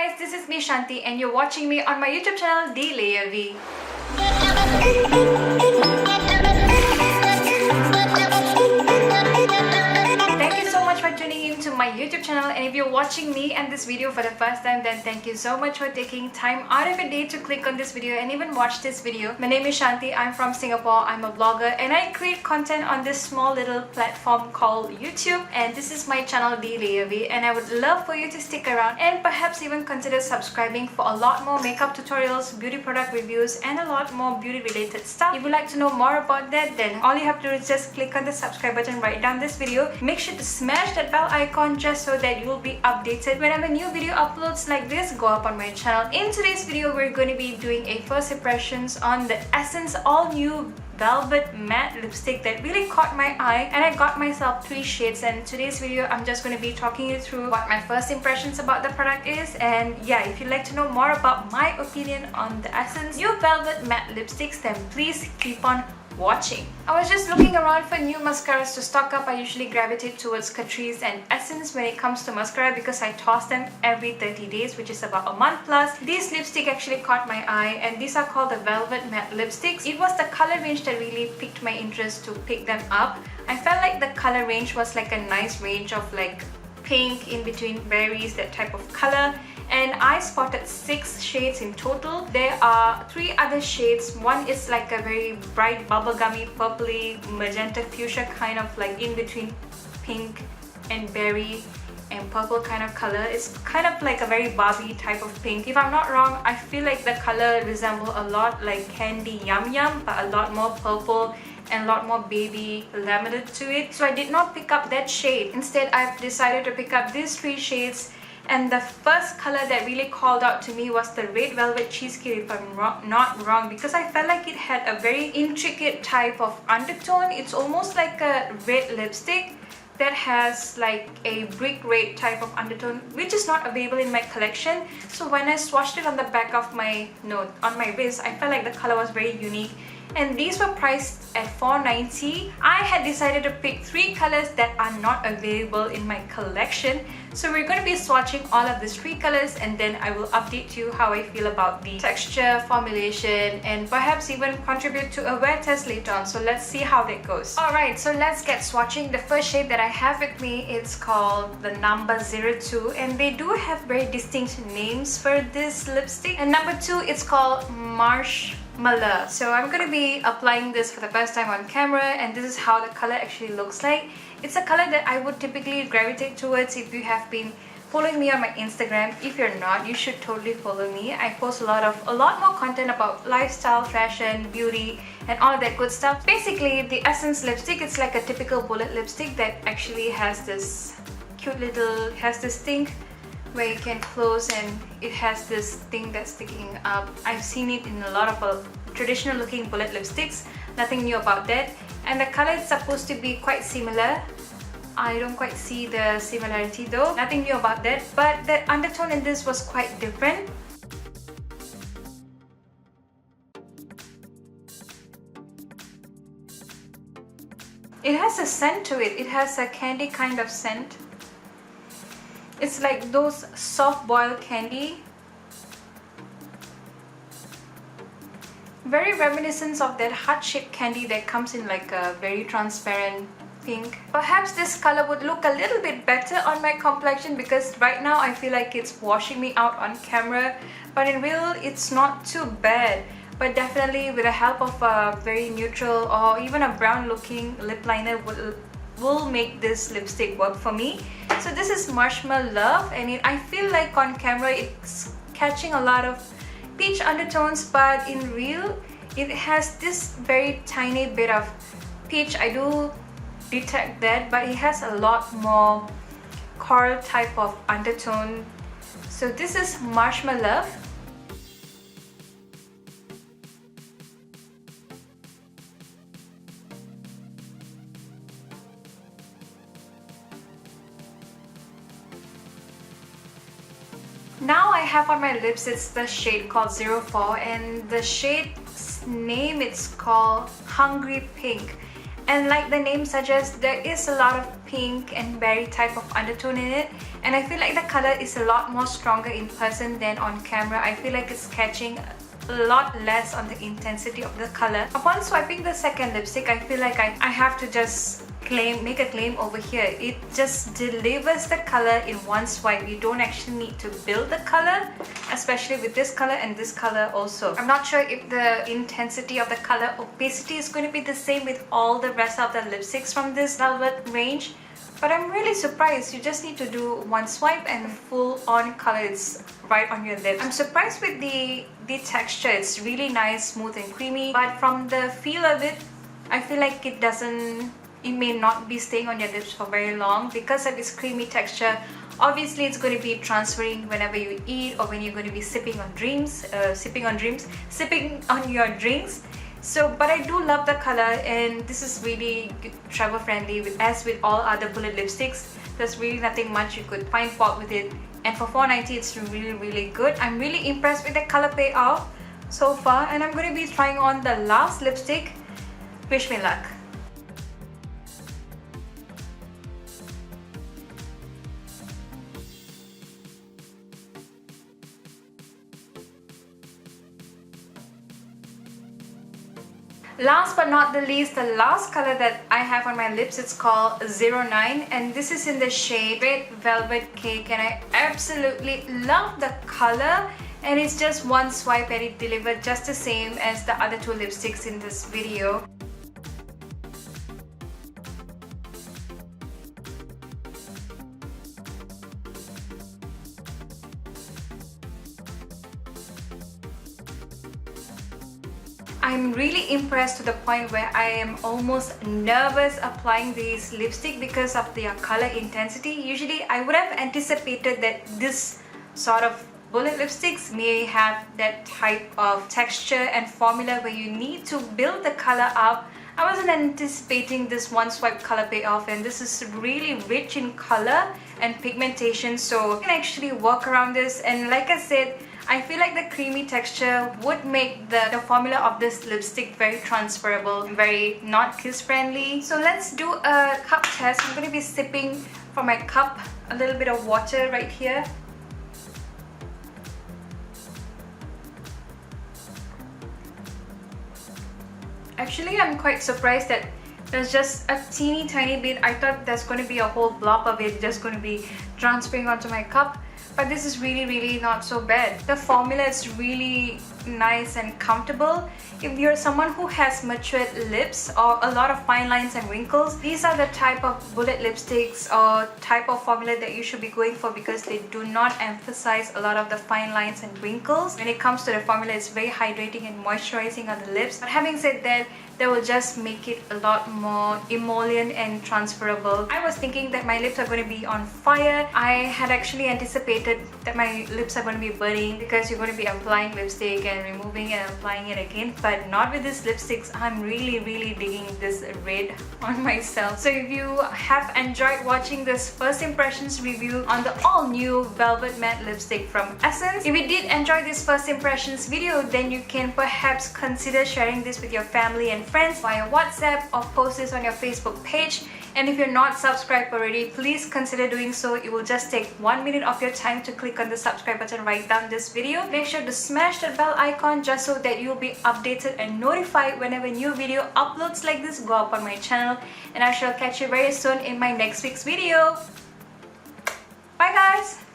guys, this is me Shanti and you're watching me on my YouTube channel D Layer V. Thank you so much for tuning in to my YouTube channel, and if you're watching me and this video for the first time, then thank you so much for taking time out of your day to click on this video and even watch this video. My name is Shanti, I'm from Singapore, I'm a blogger and I create content on this small little platform called YouTube, and this is my channel D Layer V, and I would love for you to stick around and perhaps even consider subscribing for a lot more makeup tutorials, beauty product reviews and a lot more beauty related stuff. If you'd like to know more about that, then all you have to do is just click on the subscribe button right down this video. Make sure to smash that bell icon just so that you will be updated whenever new video uploads like this go up on my channel. In today's video, we're going to be doing a first impressions on the Essence all new Velvet matte lipstick that really caught my eye, and I got myself 3 shades, and today's video I'm just going to be talking you through what my first impressions about the product is. And yeah, if you'd like to know more about my opinion on the Essence new Velvet matte lipsticks, then please keep on watching. I was just looking around for new mascaras to stock up. I usually gravitate towards Catrice and Essence when it comes to mascara because I toss them every 30 days, which is about a month plus. This lipstick actually caught my eye, and these are called the Velvet matte lipsticks. It was the color range that really piqued my interest to pick them up. I felt like the color range was like a nice range of like pink in between berries, that type of color. And I spotted 6 shades in total. There are 3 other shades. One is like a very bright bubblegummy purpley magenta fuchsia kind of like in between pink and berry and purple kind of color. It's kind of like a very Barbie type of pink. If I'm not wrong, I feel like the color resembles a lot like Candy Yum Yum, but a lot more purple and a lot more baby laminated to it. So I did not pick up that shade. Instead, I've decided to pick up these 3 shades. And the first color that really called out to me was the Red Velvet Cheesecake, if I'm not wrong, because I felt like it had a very intricate type of undertone. It's almost like a red lipstick that has like a brick red type of undertone, which is not available in my collection. So when I swatched it on the back of my on my wrist, I felt like the color was very unique. And these were priced at $4.90. I had decided to pick 3 colors that are not available in my collection. So we're going to be swatching all of these 3 colors, and then I will update you how I feel about the texture, formulation, and perhaps even contribute to a wear test later on. So let's see how that goes. Alright, so let's get swatching. The first shade that I have with me is called the number 02, and they do have very distinct names for this lipstick. And number 2, it's called Marshmallow. So I'm going to be applying this for the first time on camera, and this is how the color actually looks like. It's a color that I would typically gravitate towards if you have been following me on my Instagram. If you're not, you should totally follow me. I post a lot more content about lifestyle, fashion, beauty, and all of that good stuff. Basically, the Essence lipstick, it's like a typical bullet lipstick that actually has this cute little, thing where you can close, and it has this thing that's sticking up. I've seen it in a lot of traditional looking bullet lipsticks. Nothing new about that. And the color is supposed to be quite similar. I don't quite see the similarity though. Nothing new about that, but the undertone in this was quite different. It has a scent to it. It has a candy kind of scent. It's like those soft-boiled candy. Very reminiscent of that heart-shaped candy that comes in like a very transparent pink. Perhaps this color would look a little bit better on my complexion because right now I feel like it's washing me out on camera, but in real it's not too bad. But definitely with the help of a very neutral or even a brown looking lip liner will make this lipstick work for me. So this is Marshmallow, and I feel like on camera it's catching a lot of peach undertones, but in real it has this very tiny bit of peach. I do detect that, but it has a lot more coral type of undertone. So this is Marshmallow. Now I have on my lips, it's the shade called 04, and the shade's name, it's called Hungry Pink. And like the name suggests, there is a lot of pink and berry type of undertone in it, and I feel like the color is a lot more stronger in person than on camera. I feel like it's catching a lot less on the intensity of the color. Upon swiping the second lipstick, I feel like I have to just make a claim over here. It just delivers the color in one swipe. You don't actually need to build the color, especially with this color and this color also. I'm not sure if the intensity of the color opacity is going to be the same with all the rest of the lipsticks from this Velvet range, but I'm really surprised. You just need to do one swipe and full on color is right on your lips. I'm surprised with the texture. It's really nice, smooth and creamy, but from the feel of it, I feel like it may not be staying on your lips for very long because of its creamy texture. Obviously, it's going to be transferring whenever you eat or when you're going to be sipping on your drinks. So, but I do love the color, and this is really travel friendly. As with all other bullet lipsticks, there's really nothing much you could find fault with it. And for $4.90, it's really good. I'm really impressed with the color payoff so far, and I'm going to be trying on the last lipstick. Wish me luck. Last but not the least, the last color that I have on my lips, it's called 09, and this is in the shade Red Velvet Cake, and I absolutely love the color, and it's just one swipe and it delivered just the same as the other two lipsticks in this video. I'm really impressed to the point where I am almost nervous applying this lipstick because of their color intensity. Usually I would have anticipated that this sort of bullet lipsticks may have that type of texture and formula where you need to build the color up. I wasn't anticipating this one swipe color payoff, and this is really rich in color and pigmentation, so you can actually work around this. And like I said, I feel like the creamy texture would make the formula of this lipstick very transferable, very not kiss friendly. So let's do a cup test. I'm going to be sipping from my cup a little bit of water right here. Actually, I'm quite surprised that there's just a teeny tiny bit. I thought there's going to be a whole blob of it just going to be transferring onto my cup. But this is really not so bad. The formula is really nice and comfortable. If you're someone who has matured lips or a lot of fine lines and wrinkles, these are the type of bullet lipsticks or type of formula that you should be going for, because they do not emphasize a lot of the fine lines and wrinkles. When it comes to the formula, it's very hydrating and moisturizing on the lips. But having said that, they will just make it a lot more emollient and transferable. I was thinking that my lips are going to be on fire. I had actually anticipated that my lips are going to be burning because you're going to be applying lipstick and removing and applying it again, but not with these lipsticks. I'm really digging this red on myself. So if you have enjoyed watching this first impressions review on the all new Velvet Matte lipstick from Essence, if you did enjoy this first impressions video, then you can perhaps consider sharing this with your family and friends via WhatsApp or post this on your Facebook page. And if you're not subscribed already, please consider doing so. It will just take 1 minute of your time to click on the subscribe button right down this video. Make sure to smash that bell icon just so that you'll be updated and notified whenever new video uploads like this go up on my channel. And I shall catch you very soon in my next week's video. Bye guys!